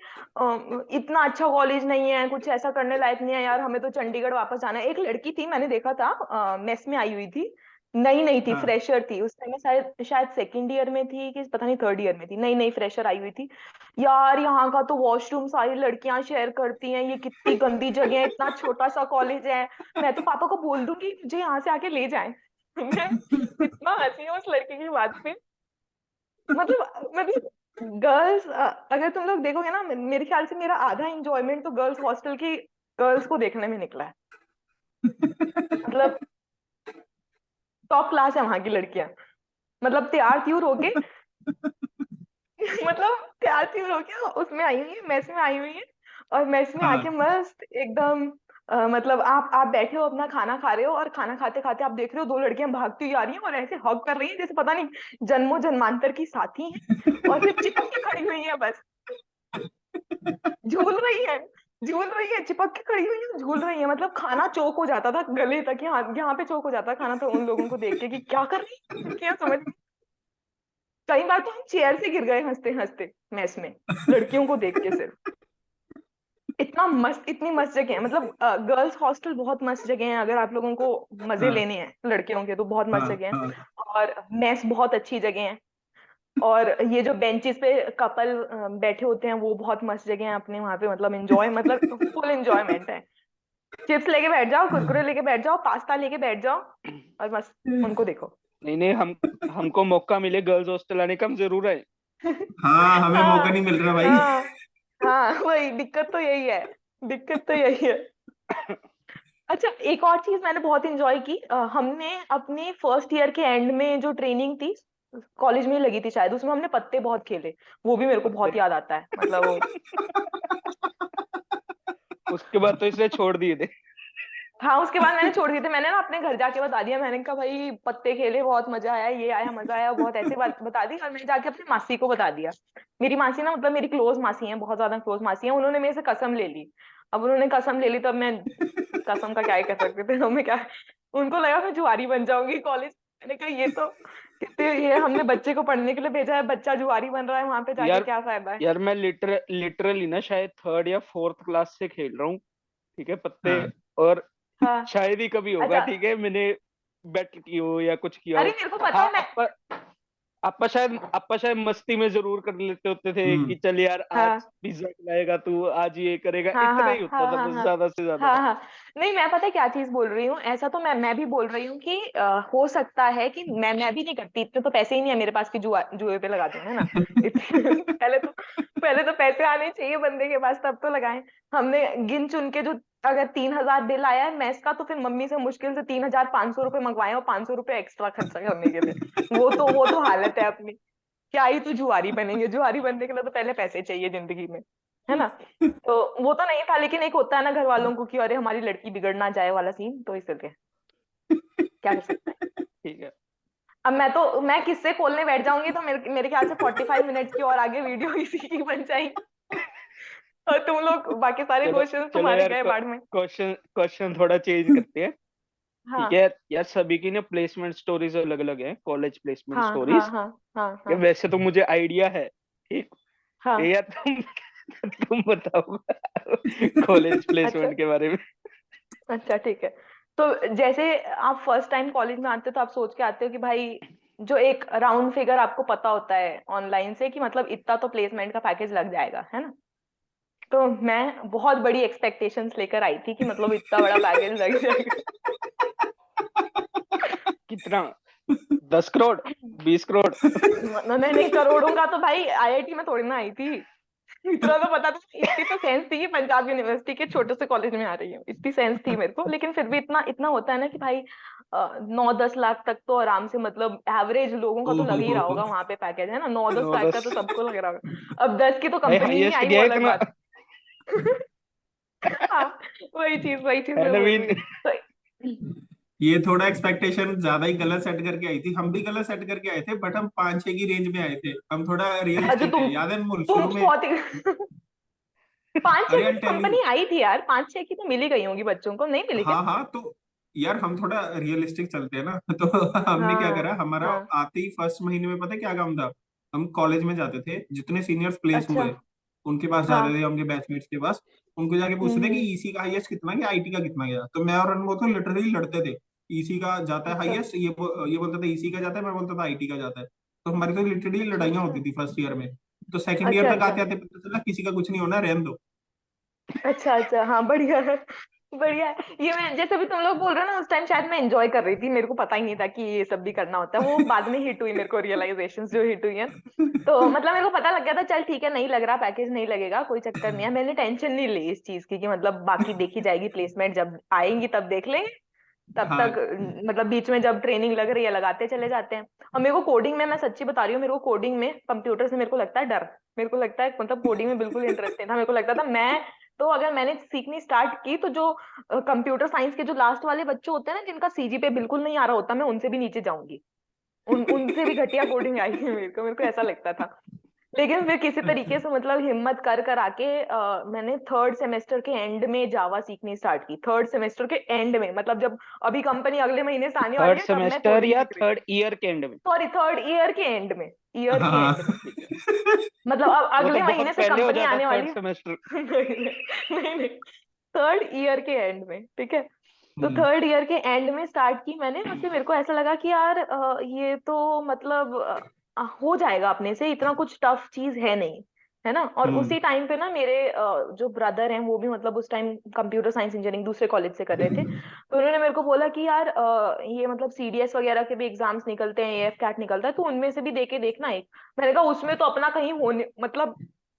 इतना अच्छा कॉलेज नहीं है, कुछ ऐसा करने लायक नहीं है यार, हमें तो चंडीगढ़ वापस जाना है। एक लड़की थी, मैंने देखा था, मेस में आई हुई थी, नई नई थी,
हाँ,
फ्रेशर थी उस टाइम, शायद शायद सेकंड ईयर में थी कि पता नहीं थर्ड ईयर में थी, नई नई फ्रेशर आई हुई थी। यार यहाँ का तो वॉशरूम सारी लड़कियां शेयर करती हैं, ये कितनी गंदी जगह है, इतना छोटा सा कॉलेज है, मैं तो पापा को बोल दूंगी मुझे यहाँ से आके ले जाए मैं इतना हंसी है उस लड़की की बात पे। मतलब गर्ल्स, अगर तुम लोग देखोगे ना, मेरे ख्याल से मेरा आधा इंजॉयमेंट तो गर्ल्स हॉस्टल की गर्ल्स को देखने में निकला है। मतलब टॉप क्लास है वहां की लड़कियां, मतलब तैयार त्यूर होके मतलब तैयार त्यूर होके उसमें आई हुई है, मेस में आई हुई है, और मेस में आके
हाँ।
मस्त एकदम, मतलब आप बैठे हो अपना खाना खा रहे हो, और खाना खाते खाते आप देख रहे हो दो लड़कियां भागती हुई आ रही हैं और ऐसे हग कर रही हैं जैसे पता नहीं जन्मों जन्मांतर की साथी हैं, और सिर्फ चिपक के खड़ी हुई है बस, झूल रही है, चिपक के खड़ी हुई है, झूल रही है, मतलब खाना चोक हो जाता था गले तक, यहाँ पे चोक हो जाता खाना तो उन लोगों को देख के कि क्या कर रही है लड़कियां, समझ। कई बार तो हम चेयर से गिर गए हंसते हंसते मेस में, लड़कियों को देख के सिर्फ। इतना मस्त, इतनी मस्त जगह है, मतलब गर्ल्स हॉस्टल बहुत मस्त जगह है, अगर आप लोगों को मजे
हाँ,
लेने हैं लड़कियों के तो बहुत मस्त
हाँ,
जगह है।
हाँ।
और मेस बहुत अच्छी जगह है, और ये जो बेंचेस पे कपल बैठे होते हैं वो बहुत मस्त जगह है अपने वहां पे, मतलब एंजॉय, मतलब फुल एंजॉयमेंट है। चिप्स लेके बैठ जाओ, कुरकुरे लेके बैठ जाओ, पास्ता लेके बैठ जाओ, और बस उनको देखो।
नहीं नहीं, हमको मौका मिले गर्ल्स हॉस्टल आने का, हम जरूर आए।
हाँ, हमें मौका
हाँ
नहीं मिल रहा भाई।
हाँ हाँ, वही दिक्कत तो यही है, दिक्कत तो यही है। अच्छा, एक और चीज मैंने बहुत इंजॉय की, हमने अपने फर्स्ट ईयर के एंड में जो ट्रेनिंग थी, कॉलेज में ही लगी थी शायद, उसमें हमने पत्ते बहुत खेले, वो भी मेरे को
पत्ते,
बहुत याद आता है, मतलब वो।
उसके बाद तो इसलिए छोड़ दिए थे।
हाँ, उसके बाद मैंने छोड़ दिए थे, मैंने ना अपने घर जाके बता दिया, मैंने कहा भाई पत्ते खेले, बहुत मजा आया, ये आया, मजा आया, बहुत ऐसे बात बता दी, और मैंने जाके अपनी मासी को बता दिया। मेरी मासी ना, मतलब मेरी क्लोज मासी है, बहुत ज्यादा क्लोज मासी है, उन्होंने मेरे से कसम ले ली। अब उन्होंने कसम ले ली तो अब मैं कसम का क्या ही कर सकते थे, तो मैं क्या, उनको लगा मैं जुआरी बन जाऊंगी कॉलेज। मैंने कहा ये तो कितने, ये हमने बच्चे को पढ़ने के लिए भेजा है, बच्चा जुआरी बन रहा है वहां पे जाके,
यार
क्या फायदा है।
यार मैं लिटरली ना शायद थर्ड या फोर्थ क्लास से खेल रहा हूँ, ठीक है, पत्ते।
हाँ,
और
हाँ।
शायद ही कभी होगा,
अच्छा,
ठीक है, मैंने बेट की हो या कुछ किया
अरे
हो।
मेरे को पता
हाँ,
है, मैं
अपर आपा शायद मस्ती में जरूर कर लेते होते थे कि चल यार आज
हाँ
पिज्जा खिलाएगा तू, आज ये करेगा,
हाँ
इतना
हाँ
ही होता
हाँ
था
हाँ
बस,
हाँ
ज्यादा से ज्यादा।
हाँ हाँ। नहीं, मैं पता है क्या चीज बोल रही हूँ, ऐसा तो मैं भी बोल रही हूँ कि हो सकता है कि मैं भी नहीं करती, इतने तो पैसे ही नहीं है मेरे पास कि जुए पे लगा दूं, है ना। पहले तो पैसे आने चाहिए बंदे के पास, तब तो लगाएं। हमने गिन चुन के जो, अगर 3,000 बिल आया है मैस का, तो फिर मम्मी से मुश्किल से 3,500 रुपये मंगवाए और 500 रुपये एक्स्ट्रा खर्चा करने के लिए। वो तो हालत है अपनी। क्या ही तो जुआरी बनेंगे, जुआरी बनने के लिए तो पहले पैसे चाहिए जिंदगी में, है ना। तो वो तो नहीं था, लेकिन एक होता है ना घर वालों को कि अरे हमारी लड़की बिगड़ ना जाए वाला सीन, तो इसलिए क्या कर सकते हैं।
ठीक है।
अब मैं किससे खोलने बैठ जाऊंगी तो मेरे ख्याल से 45 मिनट्स की और आगे वीडियो इसी की बन जाएगी। और तुम लोग बाकी सारे
चलो
क्वेश्चंस
चलो
तुम्हारे
यार,
गए बाढ़ में।
क्वेश्चन क्वेश्चन थोड़ा चेंज करते हैं। ठीक
हाँ
है यार, सभी की ना प्लेसमेंट स्टोरीज अलग अलग है, कॉलेज प्लेसमेंट
हाँ हाँ
स्टोरीज।
हाँ हाँ
या
हाँ
वैसे तो मुझे आइडिया है, ठीक है
हाँ।
यार, तुम बताओ कॉलेज
अच्छा
प्लेसमेंट के बारे में।
अच्छा ठीक है। तो जैसे आप फर्स्ट टाइम कॉलेज में आते हो तो आप सोच के आते हो कि भाई, जो एक राउंड फिगर आपको पता होता है ऑनलाइन से कि मतलब इतना तो प्लेसमेंट का पैकेज लग जाएगा, है ना। तो मैं बहुत बड़ी एक्सपेक्टेशंस लेकर आई थी कि मतलब इतना बड़ा पैकेज लग जाएगा।
कितना? 10 करोड़? 20 करोड़?
नहीं, करोड़ों का तो भाई आईआईटी में थोड़ी ना आई थी। इतना तो पता था, इतनी तो सेंस थी कि पंजाब यूनिवर्सिटी के छोटे से कॉलेज में आ रही हूँ, इतनी सेंस थी मेरे को। लेकिन फिर भी इतना इतना होता है ना कि भाई 9-10 लाख तक तो आराम से, मतलब एवरेज लोगों का तो लग ही रहा
ओहो।
होगा वहां पे पैकेज, है ना। 9-10 लाख का
9-10?
तो सबको लग रहा होगा। अब 10 की तो
भाई
कंपनी नहीं
हाईएस्ट
आई, वो
गया
अलग
इतना?
बात। हाँ, वही चीज
है
मैं बोल
नवीन?
रही हूँ तो।
ये थोड़ा एक्सपेक्टेशन ज्यादा ही गलत सेट करके आई थी, हम भी गलत सेट करके आए थे, बट हम 5-6 की रेंज में आए थे, हम थोड़ा
अच्छा,
रियलिस्टिक है, याद है अनमोल
तुम
शुरू
तो
में।
बहुत ही 5-6
अरे
की
आई
तो
टेल यू।
कंपनी आई थी यार, 5-6 की तो मिली गई होंगी बच्चों को, नहीं मिली क्या।
हाँ हाँ, तो यार हम थोड़ा रियलिस्टिक चलते हैं ना तो हमने क्या
हाँ
करा, हमारा
हाँ।
आते ही फर्स्ट महीने में पता है क्या काम था। हम कॉलेज में जाते थे, जितने सीनियर्स प्लेस
अच्छा।
हुए उनके पास
हाँ।
जाते थे, उनके बैचमेट्स के पास। उनको जाके पूछते थे कि
हम्म।
ईसी का हाईएस्ट कितना गया, आईटी का कितना गया। तो मैं और अनमोल तो लिटरली लड़ते थे। ईसी का जाता है
अच्छा
हाईएस्ट, ये बोलता था ईसी का जाता है, मैं बोलता था आईटी का जाता है। तो हमारी तो लिटरली
अच्छा
लड़ाइयाँ
अच्छा
होती थी फर्स्ट ईयर में। तो सेकंड ईयर
अच्छा
तक
अच्छा
आते आते पता चला किसी का कुछ नहीं होना, रहने दो।
अच्छा अच्छा। हाँ, बढ़िया है। बढ़िया है। ये मैं जैसे भी तुम लोग बोल रहे हो ना, उस टाइम शायद मैं एंजॉय कर रही थी, मेरे को पता ही नहीं था कि ये सब भी करना होता है। वो बाद में हिट हुई मेरे को, रियलाइजेशन जो हिट हुई है। तो मतलब मेरे को पता लग गया था, चल ठीक है, नहीं लग रहा पैकेज, नहीं लगेगा, कोई चक्कर नहीं है। मैंने टेंशन नहीं ली इस चीज की कि मतलब बाकी देखी जाएगी, प्लेसमेंट जब आएंगी तब देख लेंगे। तब तक
हाँ
मतलब बीच में जब ट्रेनिंग लग रही है लगाते चले जाते हैं। और मेरे को कोडिंग में, मैं सच्ची बता रही हूँ, मेरे को कोडिंग में कंप्यूटर से मेरे को लगता है डर। मेरे को लगता है मतलब कोडिंग में बिल्कुल इंटरेस्ट नहीं था। मेरे को लगता था मैं, तो अगर मैंने सीखनी स्टार्ट की तो जो कंप्यूटर साइंस के जो लास्ट वाले बच्चे होते हैं ना, जिनका सीजी पे बिल्कुल नहीं आ रहा होता, मैं उनसे भी नीचे जाऊंगी। उनसे भी घटिया कोडिंग आई है मेरे को ऐसा लगता था। लेकिन फिर किसी
अच्छा।
तरीके से मतलब हिम्मत कर आके मैंने थर्ड सेमेस्टर के एंड में जावा सीखनी स्टार्ट की। थर्ड सेमेस्टर के एंड में, मतलब जब अभी कंपनी अगले महीने से आने वाली
थर्ड
है, तब मैं
सेमेस्टर
कोडिंग
या
सीख रही
थर्ड ईयर के एंड में?
थी। सॉरी, थर्ड ईयर के एंड में, ईयर के
हाँ
एंड में। मतलब अब
वो तो
अगले महीने
बहुत
से
पहले हो
कंपनी
जाता
आने
थर्ड
वाली है।
सेमेस्टर।
नहीं, थर्ड ईयर के एंड में, ठीक है। तो
हम्म
थर्ड ईयर के एंड में स्टार्ट की मैंने, और फिर मेरे को ऐसा लगा कि यार ये तो मतलब हो जाएगा अपने से, इतना कुछ टफ चीज है नहीं, है ना। और
हम्म
उसी टाइम पे ना मेरे जो ब्रदर हैं वो भी मतलब उस टाइम कंप्यूटर साइंस इंजीनियरिंग दूसरे कॉलेज से कर रहे थे। तो उन्होंने मेरे को बोला कि यार ये मतलब सीडीएस वगैरह के भी एग्जाम्स निकलते हैं, एएफ कैट निकलता है, तो उनमें से भी देके देखना एक। मैंने कहा उसमें तो अपना कहीं होने मतलब,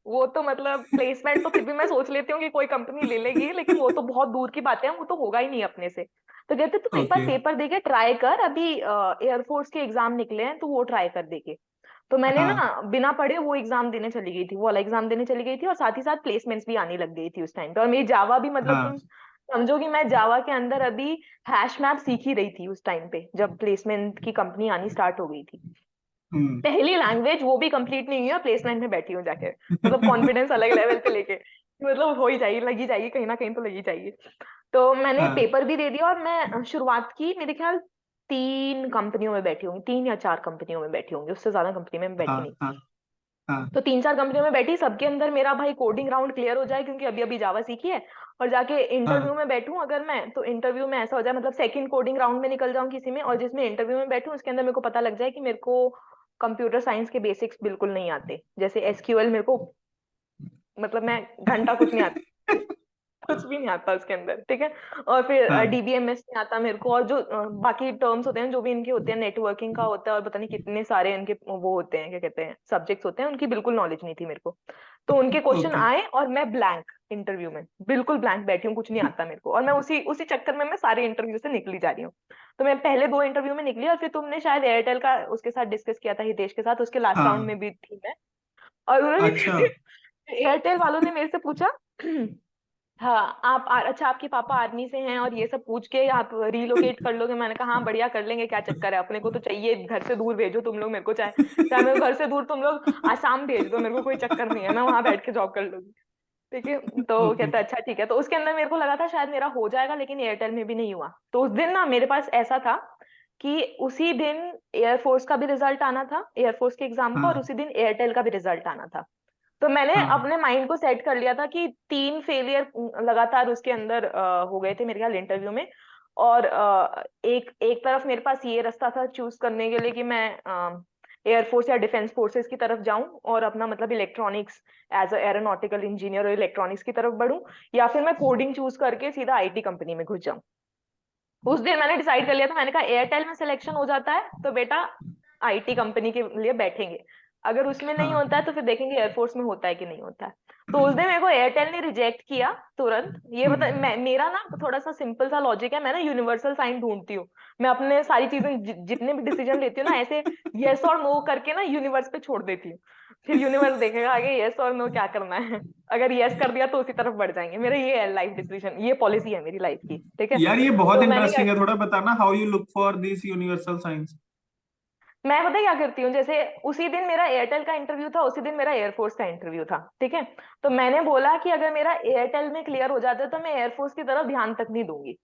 वो तो मतलब प्लेसमेंट तो फिर भी मैं सोच लेती हूँ कि कोई कंपनी ले लेगी, लेकिन वो तो बहुत दूर की बात है, वो तो होगा ही नहीं अपने से। तो कहते तू एक बार
ओके।
पेपर देके ट्राई कर, अभी एयरफोर्स के एग्जाम निकले हैं तो वो ट्राई कर देके। तो मैंने
हाँ
ना बिना पढ़े वो एग्जाम देने चली गई थी, वो वाला एग्जाम देने चली गई थी, और साथ ही साथ प्लेसमेंट्स भी आने लग गई थी उस टाइम पे। और मेरी जावा भी, मतलब
हाँ।
तुम समझो कि मैं जावा के अंदर अभी हैश मैप सीख ही रही थी उस टाइम पे, जब प्लेसमेंट की कंपनी आनी स्टार्ट हो गई थी।
हम्म
पहली लैंग्वेज वो भी कंप्लीट नहीं हुई है, प्लेसमेंट में बैठी हूँ जाके, मतलब कॉन्फिडेंस अलग लेवल पे लेके, मतलब हो ही जाएगी, लगी जाएगी, कहीं ना कहीं तो लगी जाएगी। तो मैंने
हाँ
पेपर भी दे दिया, और मैं शुरुआत की, मेरे ख्याल 3 कंपनियों में बैठी होंगी, 3 या 4 कंपनियों में बैठी होंगी, उससे ज्यादा कंपनी में मैं बैठी
हाँ
नहीं।
हाँ हाँ
तो 3-4 कंपनियों में बैठी, सबके अंदर मेरा भाई कोडिंग राउंड क्लियर हो जाए, क्योंकि अभी अभी जावा सीखी है। और जाके इंटरव्यू
हाँ
में बैठूं अगर मैं, तो इंटरव्यू में ऐसा हो जाए, मतलब सेकंड कोडिंग राउंड में निकल जाऊं किसी में, और जिसमें इंटरव्यू में बैठूं उसके अंदर मेरे को पता लग जाए कि मेरे को कंप्यूटर साइंस के बेसिक्स बिल्कुल नहीं आते, जैसे एसक्यूएल मेरे को, मतलब मैं घंटा कुछ नहीं आता, कुछ भी नहीं आता उसके अंदर, ठीक है। और फिर
हाँ
डीबीएमएस नहीं आता मेरे को, और जो बाकी टर्म्स होते हैं जो भी इनके होते हैं, नेटवर्किंग का होता है और पता नहीं कितने सारे इनके वो होते हैं, क्या कहते हैं, सब्जेक्ट्स होते हैं, उनकी बिल्कुल नॉलेज नहीं थी मेरे को। तो उनके क्वेश्चन
ओके
आए और मैं ब्लैंक, इंटरव्यू में बिल्कुल ब्लैंक बैठी हूँ, कुछ नहीं आता मेरे को, और मैं उसी उसी चक्कर में मैं सारे इंटरव्यू से निकली जा रही हूँ। तो मैं पहले 2 इंटरव्यू में निकली, और फिर तुमने शायद एयरटेल का उसके साथ डिस्कस किया था, हितेश के साथ, उसके लास्ट राउंड
हाँ
में भी थी मैं। और उन्होंने
अच्छा
एयरटेल वालों ने मेरे से पूछा हाँ अच्छा आपके पापा आर्मी से हैं और ये सब पूछ के आप रीलोकेट कर लोगे? मैंने कहा हाँ बढ़िया कर लेंगे, क्या चक्कर है, अपने को तो चाहिए, घर से दूर भेजो तुम लोग मेरे को, चाहे चाहे मेरे को घर से दूर तुम लोग आसाम भेज दो, मेरे को कोई चक्कर नहीं है, मैं वहां बैठ के जॉब कर लूंगी। ठीक है, तो
ओके
कहता अच्छा ठीक है। तो उसके अंदर मेरे को लगा था शायद मेरा हो जाएगा, लेकिन एयरटेल में भी नहीं हुआ। तो उस दिन ना मेरे पास ऐसा था कि उसी दिन एयरफोर्स का भी रिजल्ट आना था, एयरफोर्स के एग्जाम का, और
हाँ
उसी दिन एयरटेल का भी रिजल्ट आना था। तो मैंने
हाँ
अपने माइंड को सेट कर लिया था कि 3 फेलियर लगातार उसके अंदर हो गए थे मेरे ख्याल इंटरव्यू में। और एक एक तरफ मेरे पास ये रास्ता था चूज करने के लिए कि मैं एयरफोर्स या डिफेंस फोर्सेस की तरफ जाऊं और अपना मतलब electronics, as a aeronautical engineer और इलेक्ट्रॉनिक्स की तरफ बढ़ूं, या फिर मैं कोडिंग चूज करके सीधा आईटी कंपनी में घुस जाऊं। उस दिन मैंने डिसाइड कर लिया था, मैंने कहा एयरटेल में सिलेक्शन हो जाता है तो बेटा आईटी कंपनी के लिए बैठेंगे, अगर उसमें नहीं
हाँ
होता है तो फिर देखेंगे एयरफोर्स में होता है कि नहीं होता है। तो उस दिन मेरे को एयरटेल ने रिजेक्ट किया तुरंत। ये बता, मेरा ना थोड़ा सा सिंपल सा लॉजिक है, मैं ना यूनिवर्सल साइन ढूंढती हूँ। मैं अपने सारी चीजें जितने भी डिसीजन लेती हूँ ना, ऐसे यस और नो करके ना यूनिवर्स पे छोड़ देती हूँ। फिर यूनिवर्स देखेगा आगे यस और नो क्या करना है। अगर यस कर दिया तो उसी तरफ बढ़ जाएंगे, मेरा ये है लाइफ डिसीजन, ये पॉलिसी है मेरी लाइफ की, ठीक है।
यार ये बहुत
तो मैंने क्या,
इंटरेस्टिंग है, थोड़ा बताना how you look for this universal science.
मैं पता है क्या करती हूँ, जैसे उसी दिन मेरा एयरटेल का इंटरव्यू था, उसी दिन मेरा एयरफोर्स का इंटरव्यू था, ठीक है। तो मैंने बोला कि अगर मेरा एयरटेल में क्लियर हो जाता है तो मैं एयरफोर्स की तरफ ध्यान तक नहीं दूंगी,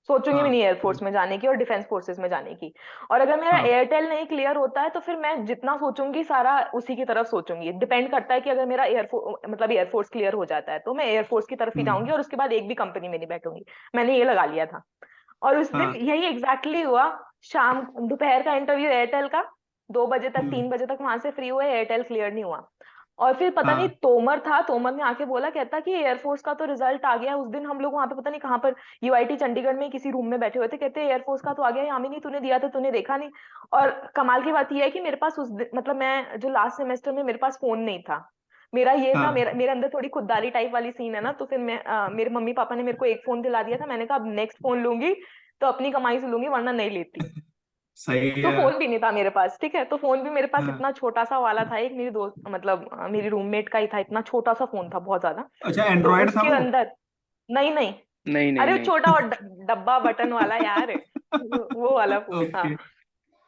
सोचूंगी भी
हाँ
नहीं एयरफोर्स में जाने की और डिफेंस फोर्सेस में जाने की। और अगर मेरा
हाँ
एयरटेल नहीं क्लियर होता है तो फिर मैं जितना सोचूंगी सारा उसी की तरफ सोचूंगी। डिपेंड करता है कि अगर मेरा एयरफोर्स मतलब एयरफोर्स क्लियर हो जाता है तो मैं एयरफोर्स की तरफ ही जाऊंगी
हम्म
और उसके बाद एक भी कंपनी में नहीं बैठूंगी। मैंने ये लगा लिया था। और उस दिन
हाँ
यही एग्जैक्टली हुआ। शाम दोपहर का इंटरव्यू एयरटेल का, 2 बजे तक,
हम्म
3 बजे तक वहां से फ्री हुए, एयरटेल क्लियर नहीं हुआ। और फिर पता नहीं
हाँ
तोमर था, तोमर ने आके बोला, कहता कि एयरफोर्स का तो रिजल्ट आ गया। उस दिन हम लोग वहां पे पता नहीं कहाँ पर, यूआईटी चंडीगढ़ में किसी रूम में बैठे हुए थे, कहते एयरफोर्स का तो आ गया, यामिनी तूने दिया था, तूने देखा नहीं। और कमाल की बात यह है कि मेरे पास मतलब मैं जो लास्ट सेमेस्टर में मेरे पास फोन नहीं था। मेरा ये था,
हाँ
मेरे अंदर थोड़ी खुददारी टाइप वाली सीन है ना, तो फिर मैं मेरे मम्मी पापा ने मेरे को एक फोन दिला दिया था, मैंने कहा अब नेक्स्ट फोन लूंगी तो अपनी कमाई से लूंगी, वरना नहीं लेती।
सही
तो
है।
फोन भी नहीं था मेरे पास, ठीक है। तो फोन भी मेरे पास
हाँ
इतना छोटा सा वाला था, एक मेरी दोस्त मतलब मेरी रूममेट का ही था, इतना छोटा सा फोन था, बहुत ज्यादा।
अच्छा
तो
एंड्रॉयड था
उसके
वो।
अंदर, नहीं नहीं,
नहीं नहीं
अरे वो
नहीं।
छोटा और डब्बा बटन वाला यार, वो वाला फोन था।
ओके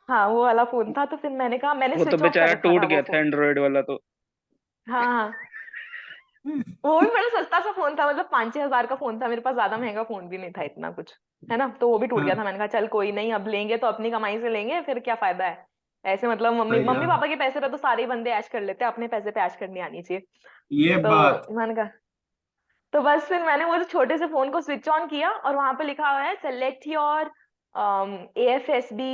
हाँ वो वाला फोन था। तो फिर मैंने कहा, मैंने
वो तो
स्विच ऑफ कर
बेचारा
रखा था
टूट
वो
गया था
फोन।
एंड्रॉइड वाला तो।
हाँ हाँ, वो भी बड़ा सस्ता सा फोन था, मतलब 5-6 हजार का फोन था मेरे पास, ज्यादा महंगा फोन भी नहीं था इतना कुछ, है ना। तो वो भी टूट गया
हाँ
था, मैंने कहा चल कोई नहीं, अब लेंगे तो अपनी कमाई से लेंगे, फिर क्या फायदा है ऐसे, मतलब मम्मी
सही है।
मम्मी पापा के पैसे पे तो सारे ही बंदे ऐश कर लेते हैं, अपने पैसे पे ऐश करनी आनी चाहिए।
ये बात।
तो मैंने कहा, तो बस फिर मैंने वो जो छोटे से फोन को स्विच ऑन किया और वहां पे लिखा हुआ है select your AFSB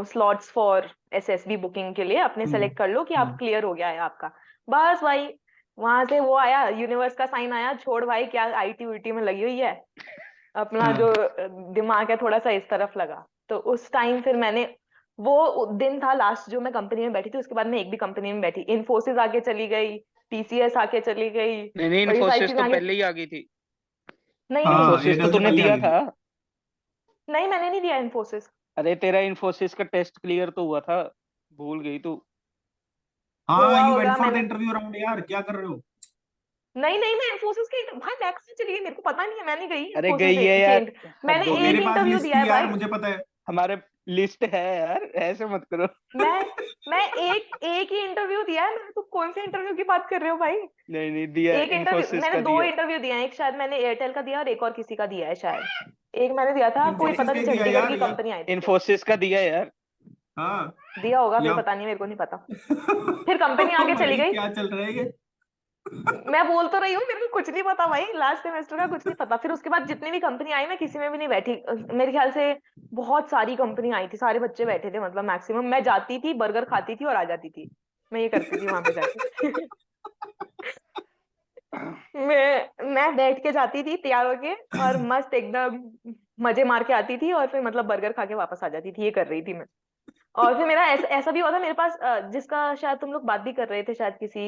slots for SSB booking के लिए अपने
हम्म
सेलेक्ट कर लो कि आप
हम्म
क्लियर हो गया है आपका। बस भाई, वहां से वो आया, यूनिवर्स का साइन आया, छोड़ भाई क्या आईटी उईटी में लगी हुई है, अपना जो
हाँ
दिमाग है थोड़ा सा इस तरफ लगा। तो उस टाइम फिर मैंने, वो दिन था लास्ट जो मैं कंपनी में बैठी थी, उसके बाद मैं एक भी कंपनी में बैठी, इन्फोसिस आके चली गई, TCS आके चली गई,
नहीं नहीं,
और ये सारी
इन्फोसिस
चीजें
तो
आगे।
पहले ही आ गई थी।
नहीं नहीं,
हाँ
इन्फोसिस तो
एयरटेल से
तूने
पहले आ
दिया
गई
था।
थी।
नहीं मैंने नहीं दिया इन्फोसिस।
अरे तेरा इन्फोसिस का टेस्ट क्लियर तो हुआ था, भूल गई तू।
हाँ
हुआ
यू वेंट
होगा
फॉर द
मैंने,
इंटरव्यू राउंड यार, क्या कर रहे हो।
नहीं नहीं, मैं इन्फोसिस के भाई बैक से चली गई, मेरे को पता नहीं है, मैं नहीं गई
अरे
इन्फोसिस
गई है यार, हद
मैंने
हो
वो
गई।
एक
मेरे पास
इंटरव्यू
लिस्ट
दिया
थी
है
यार,
भाई।
मुझे पता है।
हमारे लिस्ट है यार, ऐसे मत करो।
मैं मैं एक ही इंटरव्यू दिया है मैंने, तो कौन से इंटरव्यू की बात कर रहे हो भाई?
नहीं नहीं दिया,
एक इंटरव्यू
इन्फोसिस
मैंने,
का
2
दिया।
इंटरव्यू दिया है, एक शायद मैंने एयरटेल का दिया और एक और किसी का दिया है शायद। एक मैंने दिया था, कोई
इन्फोसिस
पता
का
नहीं
ही दिया
चंडीगढ़
यार
की
या।
कंपनी आई थी कोई।
इन्फोसिस का दिया यार।
हाँ
दिया होगा फिर,
या।
पता नहीं, मेरे को नहीं पता। फिर कंपनी आगे चली
भाई
गई।
क्या चल रहा है ये।
मैं बोल तो रही हूँ, मेरे को कुछ नहीं पता भाई, लास्ट सेमेस्टर का कुछ नहीं पता। फिर उसके बाद जितनी भी कंपनी आई, मैं किसी में भी नहीं बैठी। मेरे ख्याल से बहुत सारी कंपनी आई थी, सारे बच्चे बैठे थे, मतलब मैक्सिमम। मैं जाती थी, बर्गर खाती थी और आ जाती थी। मैं ये करती थी वहां पे जाके। मैं बैठ के जाती थी तैयार होके, और मस्त एकदम मजे मार के आती थी, और फिर मतलब बर्गर खा के वापस आ जाती थी। ये कर रही थी मैं। और फिर मेरा ऐसा ऐसा भी हुआ था मेरे पास, जिसका शायद तुम लोग बात भी कर रहे थे, शायद किसी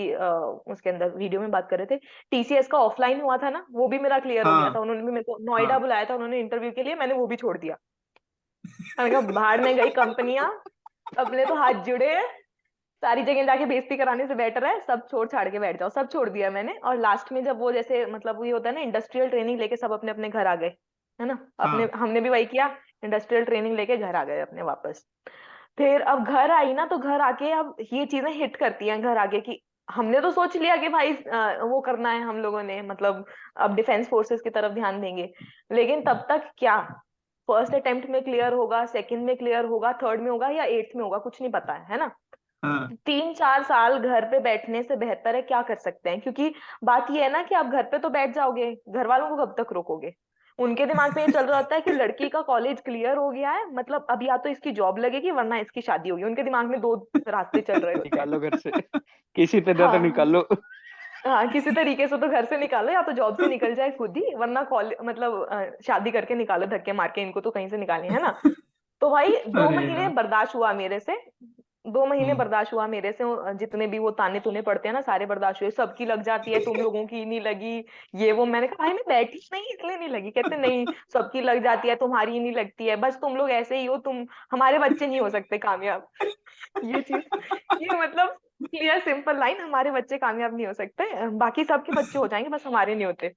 उसके अंदर वीडियो में बात कर रहे थे। टीसीएस का ऑफलाइन हुआ था ना, वो भी मेरा क्लियर हो गया
हाँ
था। उन्होंने भी मेरे को नोएडा
हाँ।
बुलाया था, उन्होंने इंटरव्यू के लिए, मैंने वो भी छोड़ दिया। मैंने कहा भाड़ में गई कंपनियां, अपने तो हाथ जुड़े हैं, सारी जगह जाके बेइज्जती कराने से बेटर है सब छोड़ छाड़ के बैठ जाओ। सब छोड़ दिया मैंने। और लास्ट में जब वो जैसे मतलब वो ये होता है ना, इंडस्ट्रियल ट्रेनिंग लेके सब अपने अपने घर आ गए, है ना। अपने
हाँ
हमने भी वही किया, इंडस्ट्रियल ट्रेनिंग लेके घर आ गए अपने वापस। फिर अब घर आई ना, तो घर आके अब ये चीजें हिट करती हैं घर आके कि हमने तो सोच लिया कि भाई वो करना है हम लोगों ने, मतलब अब डिफेंस फोर्सेस की तरफ ध्यान देंगे। लेकिन तब तक क्या, फर्स्ट अटेम्प्ट में क्लियर होगा, सेकंड में क्लियर होगा, थर्ड में होगा या एट्थ में होगा, कुछ नहीं पता है ना।
हाँ
3-4 साल घर पे बैठने से बेहतर है, क्या कर सकते हैं, क्योंकि बात ये है ना कि आप घर पे तो बैठ जाओगे, घर वालों को कब तक रोकोगे। उनके दिमाग में ये चल रहा होता है कि लड़की का कॉलेज क्लियर हो गया है, मतलब अब या तो इसकी जॉब लगेगी वरना इसकी शादी होगी। उनके दिमाग में दो रास्ते चल रहे होते हैं।
निकालो घर से, किसी तरह तो
हाँ।
निकालो।
हाँ, किसी तरीके से तो घर से निकालो, या तो जॉब से निकल जाए खुद ही, वरना कॉलेज मतलब शादी करके निकालो धक्के मार के, इनको तो कहीं से निकाले, है ना। तो भाई दो
अरे
महीने
यार।
बर्दाश्त हुआ मेरे से। 2 महीने
हम्म।
बर्दाश्त हुआ मेरे से। जितने भी वो ताने तूने पड़ते हैं ना, सारे बर्दाश्त हुए। सबकी लग जाती है, तुम लोगों की नहीं लगी, ये वो। मैंने कहा भाई मैं बैठी नहीं इसलिए नहीं लगी। कहते नहीं, सबकी लग जाती है, तुम्हारी नहीं लगती है, बस तुम लोग ऐसे ही हो, तुम हमारे बच्चे नहीं हो सकते कामयाब। ये चीज, ये मतलब क्लियर सिंपल लाइन, हमारे बच्चे कामयाब नहीं हो सकते, बाकी सबके बच्चे हो जाएंगे, बस हमारे नहीं होते।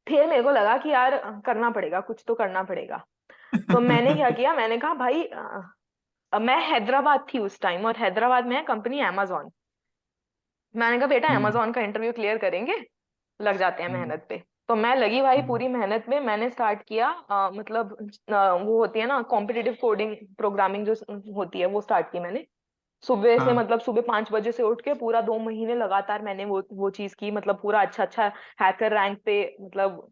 फिर मेरे को लगा कि यार करना पड़ेगा, कुछ तो करना पड़ेगा। तो मैंने क्या किया, मैंने कहा भाई मैं हैदराबाद थी उस टाइम, और हैदराबाद में है कंपनी amazon। मैंने कहा बेटा
हम्म।
amazon का इंटरव्यू क्लियर करेंगे, लग जाते हैं
हम्म।
मेहनत पे। तो मैं लगी भाई
हम्म।
पूरी मेहनत में। मैंने स्टार्ट किया मतलब वो होती है ना कॉम्पिटिटिव कोडिंग प्रोग्रामिंग जो होती है, वो स्टार्ट की मैंने। सुबह से,
हाँ
मतलब सुबह 5 बजे से उठ के पूरा 2 महीने लगातार मैंने वो चीज की, मतलब पूरा अच्छा अच्छा हैकर रैंक पे, मतलब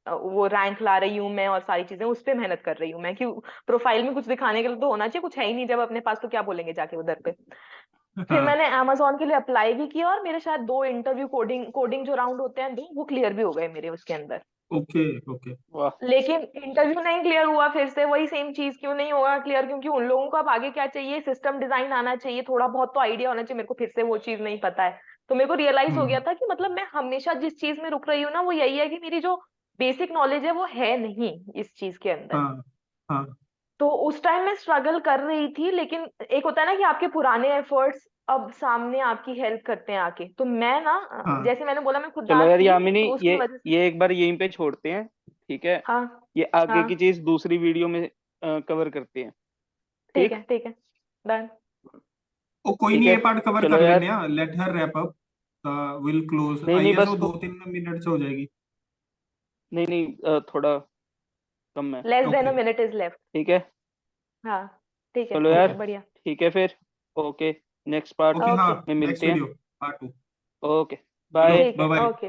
वो रैंक ला रही हूँ मैं, और सारी चीजें उस पे मेहनत कर रही हूँ मैं। क्यों, प्रोफाइल में कुछ दिखाने के लिए तो होना चाहिए, कुछ है ही नहीं जब अपने पास, तो क्या बोलेंगे जाके उधर पे। फिर
हाँ।
मैंने amazon के लिए अप्लाई भी किया, और मेरे शायद 2 इंटरव्यू, कोडिंग कोडिंग जो राउंड होते हैं 2, वो क्लियर भी हो गए मेरे उसके अंदर।
Okay okay.
वाह।
लेकिन इंटरव्यू नहीं क्लियर हुआ, फिर से वही सेम चीज, क्यों नहीं होगा क्लियर, क्योंकि उन लोगों को अब आगे क्या चाहिए, सिस्टम डिजाइन आना चाहिए, थोड़ा बहुत तो आइडिया होना चाहिए। मेरे को फिर से वो चीज नहीं पता है। तो मेरे को रियलाइज हो गया
हम्म।
था कि मतलब मैं हमेशा जिस चीज में रुक रही हूँ ना, वो यही है कि मेरी जो बेसिक नॉलेज है वो है नहीं इस चीज के अंदर।
हाँ हाँ
तो उस टाइम मैं स्ट्रगल कर रही थी, लेकिन एक होता है ना कि आपके पुराने एफर्ट्स अब सामने आपकी हेल्प करते हैं आके। तो मैं ना
हाँ।
जैसे मैंने बोला मैं
चलो
खुददार
यार
थी,
यामिनी,
तो उसकी वजह से।
ये एक बार यहीं पे छोड़ते हैं, ठीक है।
हाँ।
ये आगे की
हाँ,
चीज दूसरी वीडियो में कवर करते हैं।
ठीक
ठीक।
है, ठीक है, डन।
ओ कोई
ठीक
नहीं,
है,
ये पार्ट कवर
चलो
कर
यार।
लेने, let her wrap up, will close
नहीं
आई
नहीं,
गेस,
बस
वो 2-3 मिनट से हो जाएगी।
नहीं नहीं, थोड़ा कम है।
Less than a
okay
minute is left.
ठीक है,
हाँ, ठीक है,
चलो
ठीक
यार।
है, बढ़िया।
ठीक है फिर। Okay, next part
okay. हाँ
ओके,
में
नेक्स्ट
मिलते हैं।
Video, part 2।
ओके,
चलो
बाय।
ठीक
बाय
है,
बाय।
ओके।